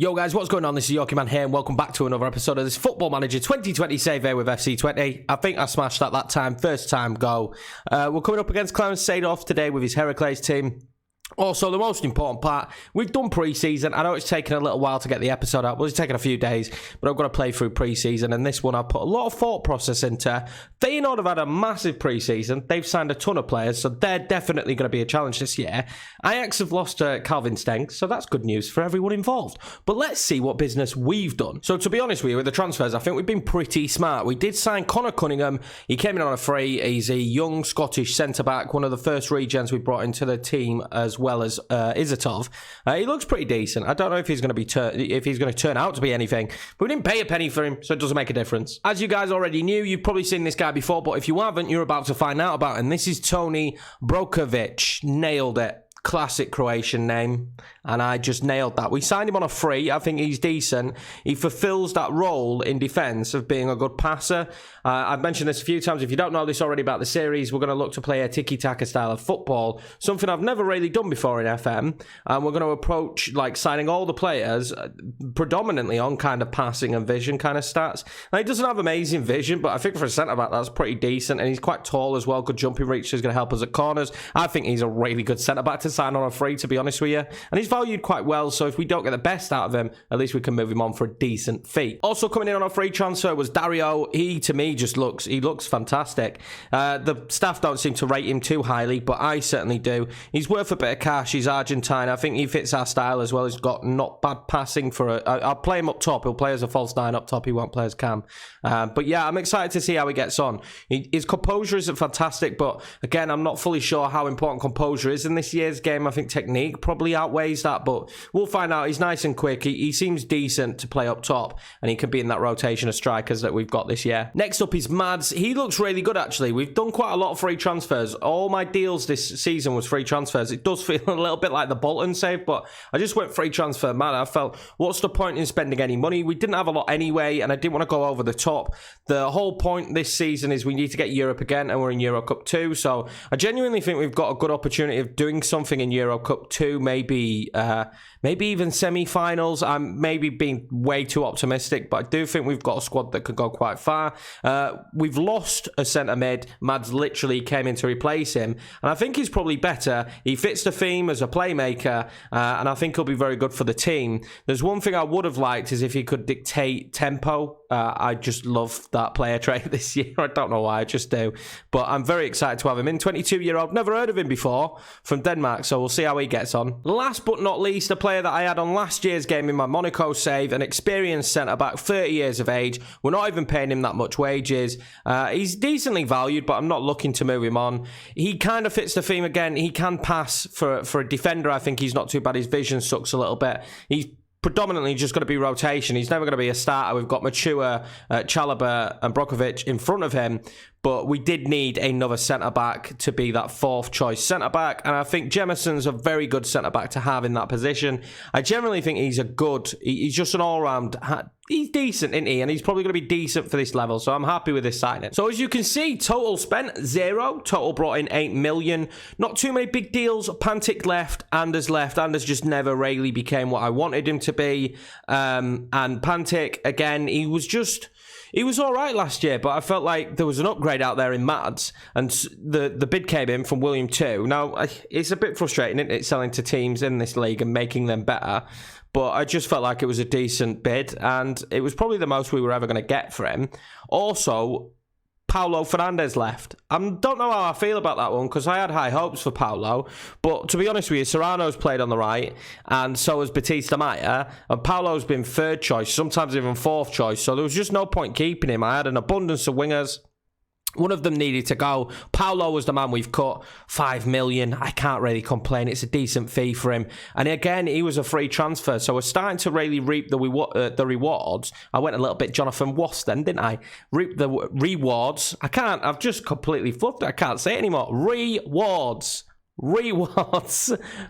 Yo guys, what's going on? This is Yorkie Man here and welcome back to another episode of this Football Manager 2020 save here with FC Twente. I think I smashed that time, first time go. We're coming up against Clarence Seedorf today with his Heracles team. Also, the most important part, we've done pre-season. I know it's taken a little while to get the episode out. Well, it's taken a few days, but I've got to play through pre-season. And this one, I've put a lot of thought process into. Feyenoord have had a massive pre-season. They've signed a ton of players, so they're definitely going to be a challenge this year. Ajax have lost Calvin Stengs, so that's good news for everyone involved. But let's see what business we've done. So to be honest with you, with the transfers, I think we've been pretty smart. We did sign Cunningham. He came in on a free. He's a young Scottish centre-back, one of the first regens we brought into the team as well as Izatov. He looks pretty decent. I don't know if he's going to turn out to be anything, but we didn't pay a penny for him, so it doesn't make a difference. As you guys already knew, you've probably seen this guy before, but if you haven't, you're about to find out about him. This is Tony Brokovich. Nailed it. Classic Croatian name, and I just nailed that. We signed him on a free. I think he's decent. He fulfills that role in defence of being a good passer. I've mentioned this a few times. If you don't know this already about the series, we're going to look to play a tiki-taka style of football, something I've never really done before in FM, and we're going to approach like signing all the players predominantly on kind of passing and vision kind of stats. Now, he doesn't have amazing vision, but I think for a centre-back, that's pretty decent, and he's quite tall as well. Good jumping reach, so he's going to help us at corners. I think he's a really good centre-back to sign on a free, to be honest with you, and he's valued quite well, so if we don't get the best out of him, at least we can move him on for a decent fee. Also coming in on a free transfer was Dario. He, to me, just looks fantastic. The staff don't seem to rate him too highly, but I certainly do. He's worth a bit of cash. He's Argentine. I think he fits our style as well. He's got not bad passing for I'll play him up top. He'll play as a false nine up top. He won't play as cam. But yeah, I'm excited to see how he gets on. His composure isn't fantastic, but again, I'm not fully sure how important composure is in this year's game. I think technique probably outweighs that, but we'll find out. He's nice and quick. He seems decent to play up top, and he can be in that rotation of strikers that we've got this year. Next up is Mads. He looks really good, actually. We've done quite a lot of free transfers. All my deals this season was free transfers. It does feel a little bit like the Bolton save, but I just went free transfer mad. I felt, what's the point in spending any money? We didn't have a lot anyway, and I didn't want to go over the top. The whole point this season is we need to get Europe again, and we're in Euro Cup 2, so I genuinely think we've got a good opportunity of doing something in Euro Cup 2, maybe even semi-finals. I'm maybe being way too optimistic, but I do think we've got a squad that could go quite far. We've lost a centre mid. Mads literally came in to replace him, and I think he's probably better. He fits the theme as a playmaker, and I think he'll be very good for the team. There's one thing I would have liked is if he could dictate tempo. I just love that player trait this year. I don't know why, I just do. But I'm very excited to have him in. 22-year-old, never heard of him before, from Denmark, so we'll see how he gets on. Last but not least, a player that I had on last year's game in my Monaco save, an experienced centre-back, 30 years of age. We're not even paying him that much wages. He's decently valued, but I'm not looking to move him on. He kind of fits the theme again. He can pass for a defender. I think he's not too bad. His vision sucks a little bit. He's predominantly just going to be rotation. He's never going to be a starter. We've got Mature, Chalobah and Brokovich in front of him, but we did need another centre-back to be that fourth choice centre-back, and I think Jemison's a very good centre-back to have in that position. I generally think he's he's just an all-round, he's decent, isn't he? And he's probably going to be decent for this level, so I'm happy with this signing. So as you can see, total spent, 0. Total brought in 8 million. Not too many big deals. Pantic left, Anders left. Anders just never really became what I wanted him to be. And Pantic, again, he was all right last year, but I felt like there was an upgrade out there in Mads, and the bid came in from William 2. Now, it's a bit frustrating, isn't it, selling to teams in this league and making them better, but I just felt like it was a decent bid, and it was probably the most we were ever going to get for him. Also, Paulo Fernandes left. I don't know how I feel about that one, because I had high hopes for Paulo, but to be honest with you, Serrano's played on the right, and so has Batista Maya, and Paulo's been third choice, sometimes even fourth choice, so there was just no point keeping him. I had an abundance of wingers. One of them needed to go. Paulo was the man we've cut. 5 million. I can't really complain. It's a decent fee for him. And again, he was a free transfer. So we're starting to really reap the rewards. I went a little bit Jonathan Wass then, didn't I? Reap the rewards. I've just completely fluffed it. I can't say it anymore. Rewards.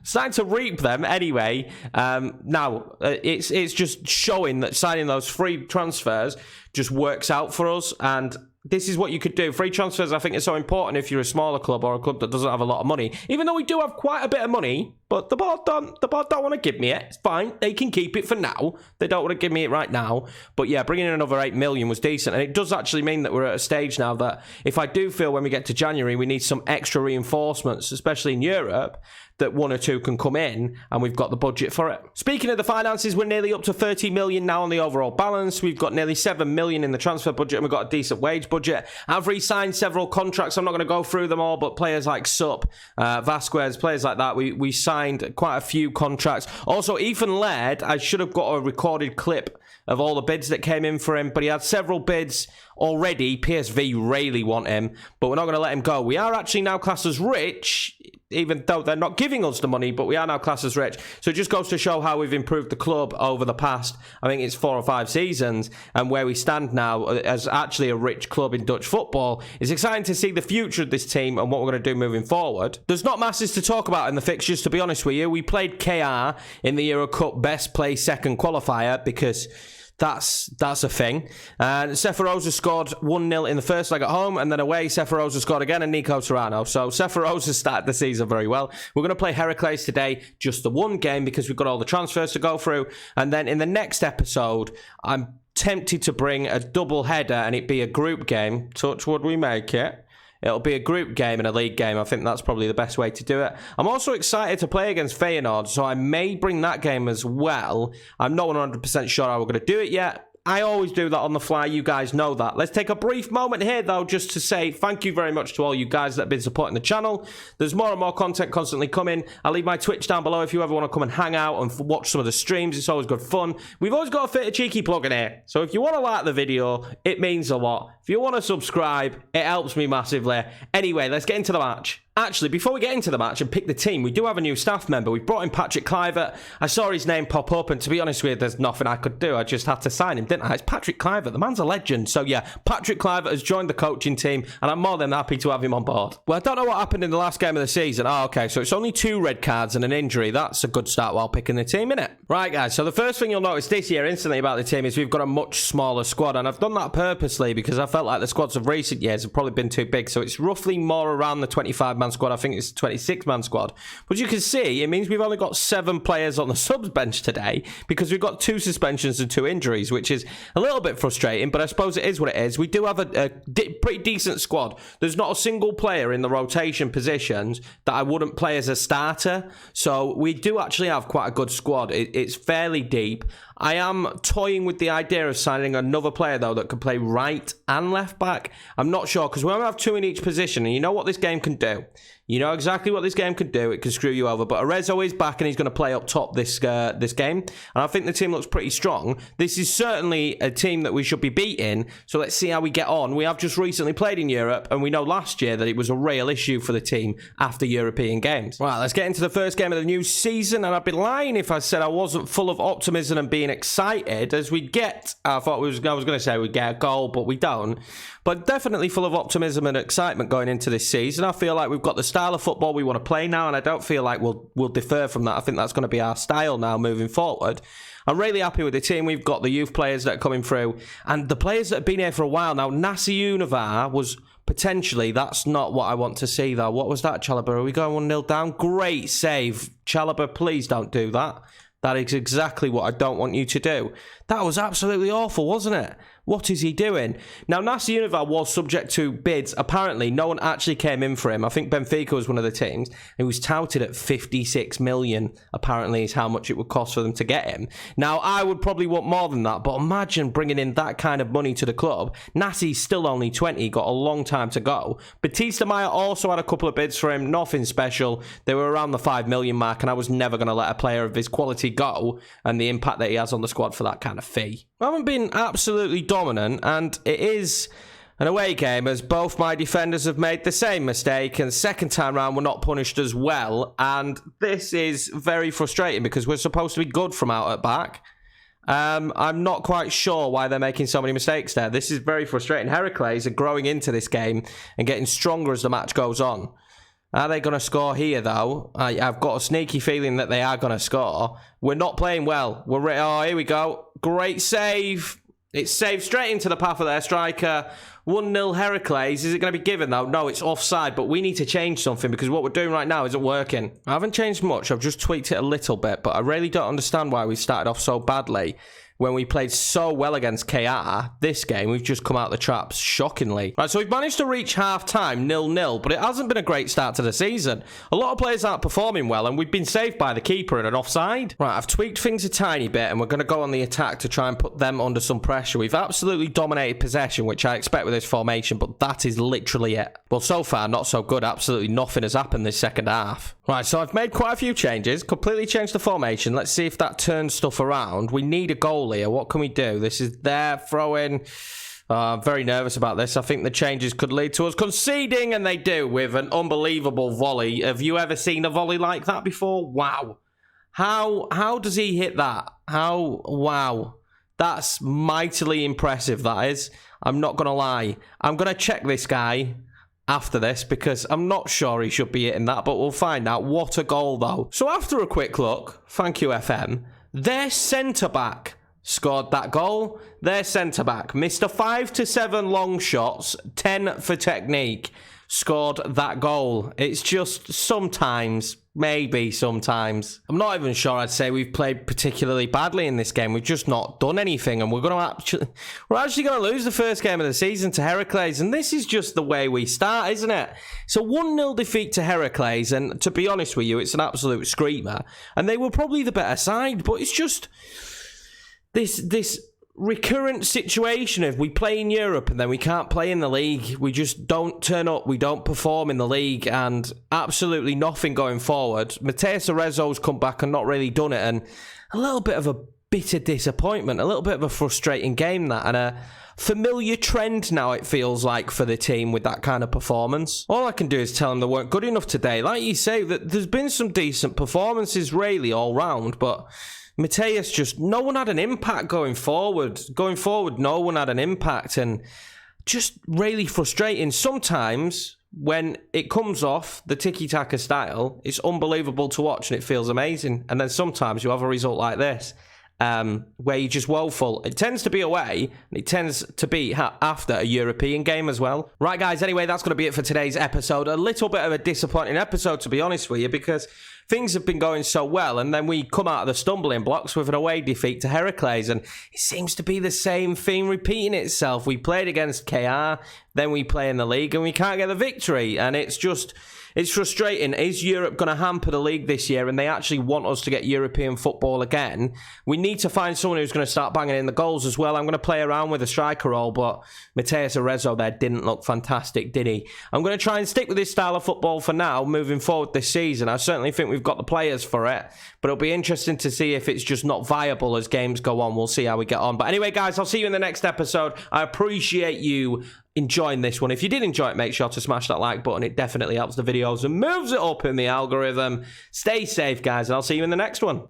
Starting to reap them anyway. Now it's just showing that signing those free transfers just works out for us. And this is what you could do. Free transfers, I think, is so important if you're a smaller club or a club that doesn't have a lot of money. Even though we do have quite a bit of money, but the board don't want to give me it. It's fine. They can keep it for now. They don't want to give me it right now. But yeah, bringing in another 8 million was decent. And it does actually mean that we're at a stage now that if I do feel when we get to January, we need some extra reinforcements, especially in Europe, that 1 or 2 can come in and we've got the budget for it. Speaking of the finances, we're nearly up to 30 million now on the overall balance. We've got nearly 7 million in the transfer budget and we've got a decent wage budget. I've re-signed several contracts. I'm not going to go through them all, but players like Sup, Vasquez, players like that, we signed quite a few contracts. Also, Ethan Laird, I should have got a recorded clip of all the bids that came in for him, but he had several bids already. PSV really want him, but we're not going to let him go. We are actually now classed as rich, even though they're not giving us the money, but we are now classed as rich. So it just goes to show how we've improved the club over the past, I think it's 4 or 5 seasons, and where we stand now as actually a rich club in Dutch football. It's exciting to see the future of this team and what we're going to do moving forward. There's not masses to talk about in the fixtures, to be honest with you. We played KR in the Euro Cup best play second qualifier because that's a thing. And Seferosa scored 1-0 in the first leg at home, and then away Seferosa scored again and Nico Serrano. So Seferosa started the season very well. We're going to play Heracles today, just the one game, because we've got all the transfers to go through. And then in the next episode, I'm tempted to bring a double header and it be a group game. Touch wood, we make it. It'll be a group game and a league game. I think that's probably the best way to do it. I'm also excited to play against Feyenoord, so I may bring that game as well. I'm not 100% sure how we're going to do it yet. I always do that on the fly. You guys know that. Let's take a brief moment here, though, just to say thank you very much to all you guys that have been supporting the channel. There's more and more content constantly coming. I'll leave my Twitch down below if you ever want to come and hang out and watch some of the streams. It's always good fun. We've always got a fit of cheeky plug in here. So if you want to like the video, it means a lot. If you want to subscribe, it helps me massively. Anyway, let's get into the match. Actually, before we get into the match and pick the team, we do have a new staff member. We've brought in Patrick Kluivert. I saw his name pop up, and to be honest with you, there's nothing I could do. I just had to sign him, didn't I? It's Patrick Kluivert. The man's a legend. So yeah, Patrick Kluivert has joined the coaching team, and I'm more than happy to have him on board. Well, I don't know what happened in the last game of the season. Oh, okay, so it's only 2 red cards and an injury. That's a good start while picking the team, innit? Right, guys, so the first thing you'll notice this year instantly about the team is we've got a much smaller squad, and I've done that purposely because I felt like the squads of recent years have probably been too big. So it's roughly more around the 25-man squad. I think it's 26-man squad. But you can see, it means we've only got 7 players on the subs bench today because we've got 2 suspensions and 2 injuries, which is a little bit frustrating, but I suppose it is what it is. We do have a pretty decent squad. There's not a single player in the rotation positions that I wouldn't play as a starter. So we do actually have quite a good squad. It's fairly deep. I am toying with the idea of signing another player, though, that can play right and left back. I'm not sure, because we only have 2 in each position, and you know what this game can do. You know exactly what this game could do. It can screw you over. But Arezzo is back, and he's going to play up top this game. And I think the team looks pretty strong. This is certainly a team that we should be beating. So let's see how we get on. We have just recently played in Europe, and we know last year that it was a real issue for the team after European games. Right, let's get into the first game of the new season. And I'd be lying if I said I wasn't full of optimism and being excited as we get. I was going to say we'd get a goal, but we don't. But definitely full of optimism and excitement going into this season. I feel like we've got the style of football we want to play now, and I don't feel like we'll defer from that. I think that's going to be our style now moving forward. I'm really happy with the team. We've got the youth players that are coming through, and the players that have been here for a while now. Nasi Univar was potentially, that's not what I want to see, though. What was that, Chalobah? Are we going 1-0 down? Great save. Chalobah, please don't do that. That is exactly what I don't want you to do. That was absolutely awful, wasn't it? What is he doing? Now, Nasi Univar was subject to bids. Apparently, no one actually came in for him. I think Benfica was one of the teams. He was touted at 56 million, apparently, is how much it would cost for them to get him. Now, I would probably want more than that, but imagine bringing in that kind of money to the club. Nasi's still only 20, got a long time to go. Batista Maya also had a couple of bids for him, nothing special. They were around the 5 million mark, and I was never going to let a player of his quality go, and the impact that he has on the squad for that kind of fee. We haven't been absolutely dominant, and it is an away game as both my defenders have made the same mistake, and second time round we're not punished as well, and this is very frustrating because we're supposed to be good from out at back. I'm not quite sure why they're making so many mistakes there. This is very frustrating. Heracles are growing into this game and getting stronger as the match goes on. Are they going to score here, though? I've got a sneaky feeling that they are going to score. We're not playing well. Oh, here we go. Great save. It's saved straight into the path of their striker. 1-0 Heracles. Is it going to be given, though? No, it's offside, but we need to change something because what we're doing right now isn't working. I haven't changed much. I've just tweaked it a little bit, but I really don't understand why we started off so badly when we played so well against KR. This game, we've just come out the traps shockingly. Right, so we've managed to reach half-time, 0-0, but it hasn't been a great start to the season. A lot of players aren't performing well, and we've been saved by the keeper and an offside. Right, I've tweaked things a tiny bit, and we're going to go on the attack to try and put them under some pressure. We've absolutely dominated possession, which I expect with this formation, but that is literally it. Well, so far, not so good. Absolutely nothing has happened this second half. Right, so I've made quite a few changes, completely changed the formation. Let's see if that turns stuff around. We need a goal here. What can we do? This is their throw-in. I'm very nervous about this. I think the changes could lead to us conceding, and they do with an unbelievable volley. Have you ever seen a volley like that before? Wow. How does he hit that? Wow. That's mightily impressive, that is. I'm not going to lie. I'm going to check this guy after this because I'm not sure he should be hitting that, but we'll find out. What a goal, though. So after a quick look, thank you, FM, their centre-back scored that goal. Their centre-back, Mr. 5 to 7 long shots, 10 for technique, scored that goal. It's just sometimes, maybe sometimes. I'm not even sure I'd say we've played particularly badly in this game. We've just not done anything, and we're actually going to lose the first game of the season to Heracles, and this is just the way we start, isn't it? It's a 1-0 defeat to Heracles, and to be honest with you, it's an absolute screamer, and they were probably the better side, but it's just this recurrent situation of we play in Europe and then we can't play in the league. We just don't turn up. We don't perform in the league, and absolutely nothing going forward. Matheus Arezzo's come back and not really done it, and a little bit of a bitter disappointment, a little bit of a frustrating game, that, and a familiar trend now, it feels like, for the team with that kind of performance. All I can do is tell them they weren't good enough today. Like you say, that there's been some decent performances really all round, but Matheus, just no one had an impact going forward. Going forward, no one had an impact, and just really frustrating. Sometimes when it comes off the tiki-taka style, it's unbelievable to watch and it feels amazing. And then sometimes you have a result like this, where you're just woeful. It tends to be away, and it tends to be after a European game as well. Right, guys, anyway, that's going to be it for today's episode. A little bit of a disappointing episode, to be honest with you, because things have been going so well, and then we come out of the stumbling blocks with an away defeat to Heracles, and it seems to be the same thing repeating itself. We played against KR, then we play in the league, and we can't get the victory, and it's frustrating. Is Europe going to hamper the league this year, and they actually want us to get European football again? We need to find someone who's going to start banging in the goals as well. I'm going to play around with a striker role, but Matheus Arezzo there didn't look fantastic, did he? I'm going to try and stick with this style of football for now, moving forward this season. I certainly think we've got the players for it, but it'll be interesting to see if it's just not viable as games go on. We'll see how we get on. But anyway, guys, I'll see you in the next episode. I appreciate you enjoying this one. If you did enjoy it, make sure to smash that like button. It definitely helps the videos and moves it up in the algorithm. Stay safe, guys, and I'll see you in the next one.